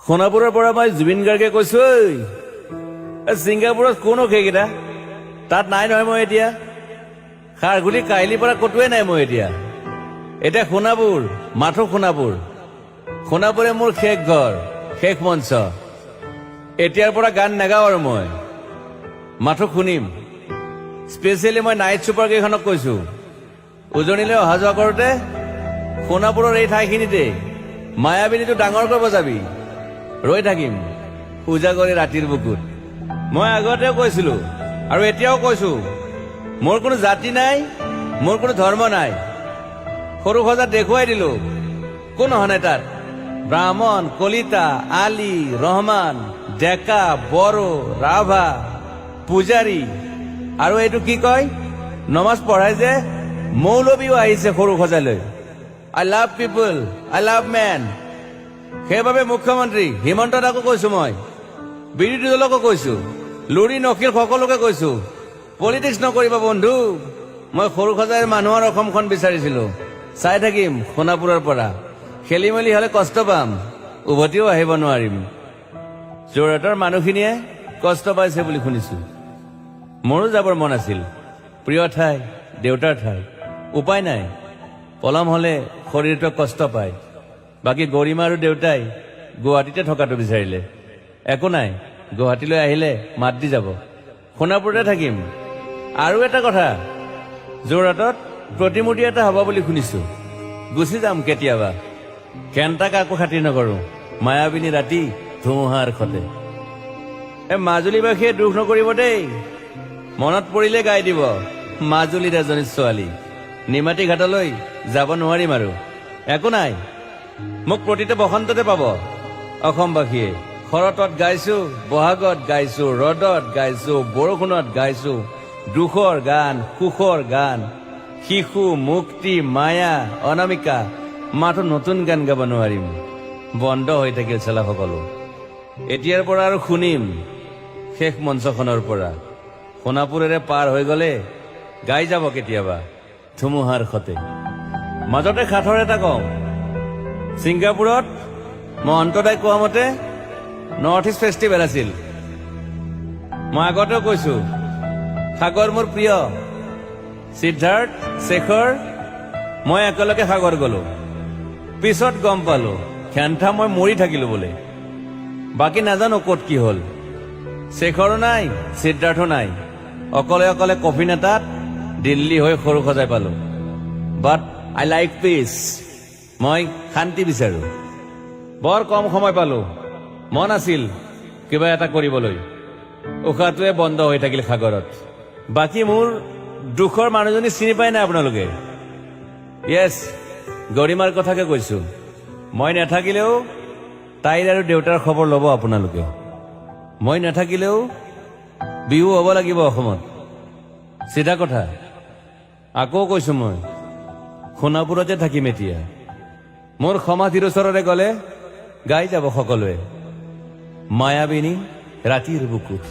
সোণাপুৰৰ পৰা মই জুবিন গাৰ্গে কৈছো ছিংগাপুৰত কোন সেইকেইটা তাত নাই নহয় মই এতিয়া খাৰঘুলি কাহিলীৰ পৰা ক'তোৱে নাই মই এতিয়া সোণাপুৰ মাথো সোণাপুৰে মোৰ শেষ ঘৰ শেষ মঞ্চ এতিয়াৰ পৰা গান নাগাওঁ আৰু মই মাথো শুনিম স্পেচিয়েলি মই নাইট ছুপাৰ কেইখনক কৈছো উজনিলৈ অহা যোৱা কৰোঁতে সোণাপুৰৰ এই ঠাইখিনিতে মায়াবিনীটো ডাঙৰকৈ বজাবি ৰৈ থাকিম উজাগৰি ৰাতিৰ বুকুত মই আগতেও কৈছিলো আৰু এতিয়াও কৈছো মোৰ কোনো জাতি নাই মোৰ কোনো ধৰ্ম নাই সৰু সজা দেখুৱাই দিলো কোন হনে তাত ব্ৰাহ্মণ কলিতা আলী ৰহমান ডেকা বড়ো ৰাভা পূজাৰী আৰু এইটো কি কয় নমাজ পঢ়াই যে মৌলবীও আহিছে সৰু সজালৈ I love people I love man সেইবাবে মুখ্যমন্ত্ৰী হিমন্ত দাকো কৈছো মই বিৰোধী দলকো কৈছো লুৰি নকিৰ সকলোকে কৈছো পলিটিক্স নকৰিবা বন্ধু মই সৰু সজাইৰ মানুহৰ অসমখন বিচাৰিছিলো চাই থাকিম সোণাপুৰৰ পৰা খেলি মেলি হলে কষ্ট পাম উভতিও আহিব নোৱাৰিম যোৰহাটৰ মানুহখিনিয়ে কষ্ট পাইছে বুলি শুনিছো মোৰো যাবৰ মন আছিল প্ৰিয় ঠাই দেউতাৰ ঠাই উপায় নাই পলম হলে শৰীৰটোৱে কষ্ট পায় বাকী গৰিমা আৰু দেউতাই গুৱাহাটীতে থকাটো বিচাৰিলে একো নাই গুৱাহাটীলৈ আহিলে মাত দি যাব সোণাপুৰতে থাকিম আৰু এটা কথা যোৰহাটত প্ৰতিমূৰ্তি এটা হ'ব বুলি শুনিছো গুচি যাম কেতিয়াবা কেণ্টা কাকো খাতিৰ নকৰো মায়াবিনী ৰাতি ধুমুহাৰ খতে মাজুলীবাসীয়ে দুখ নকৰিব দেই মনত পৰিলে গাই দিব মাজুলীৰ এজনী ছোৱালী নিমাতী ঘাটলৈ যাব নোৱাৰিম আৰু একো নাই মোক প্ৰতিটো বসন্ততে পাব অসমবাসীয়ে শৰতত গাইছো বহাগত গাইছো ৰদত গাইছো বৰষুণত গাইছো দুখৰ গান সুখৰ গান শিশু মুক্তি মায়া অনামিকা মাথো নতুন গান গাব নোৱাৰিম বন্ধ হৈ থাকিল চেলা সকলো এতিয়াৰ পৰা আৰু শুনিম শেষ মঞ্চখনৰ পৰা সোণাপুৰেৰে পাৰ হৈ গলে গাই যাব কেতিয়াবা ধুমুহাৰ খতে মাজতে সাঁথৰ এটা কওঁ ছিংগাপুৰত মহন্তদাই কোৱা মতে নৰ্থ ইষ্ট ফেষ্টিভেল আছিল মই আগতেও কৈছো সাগৰ মোৰ প্ৰিয় সিদ্ধাৰ্থ শেখৰ মই একেলগে সাগৰ গলো পিছত গম পালো খেন্থা মই মৰি থাকিলো বোলে বাকী নাজানো ক'ত কি হল শেখৰো নাই সিদ্ধাৰ্থো নাই অকলে অকলে কফিন এটাত দিল্লী হৈ সৰু সজাই পালো বাট আই লাইক পিচ মই শান্তি বিচাৰো বৰ কম সময় পালো মন আছিল কিবা এটা কৰিবলৈ উশাহটোৱে বন্ধ হৈ থাকিল সাগৰত বাকী মোৰ দুখৰ মানুহজনী চিনি পাই নাই আপোনালোকে য়েছ গৰিমাৰ কথাকে কৈছো মই নাথাকিলেও তাইৰ আৰু দেউতাৰ খবৰ ল'ব আপোনালোকে মই নাথাকিলেও বিহু হ'ব লাগিব অসমত চিধা কথা আকৌ কৈছো মই সোণাপুৰতে থাকিম এতিয়া মোৰ সমাধিৰ ওচৰৰে গলে গাই যাব সকলোৱে মায়াবিনী ৰাতিৰ বুকুত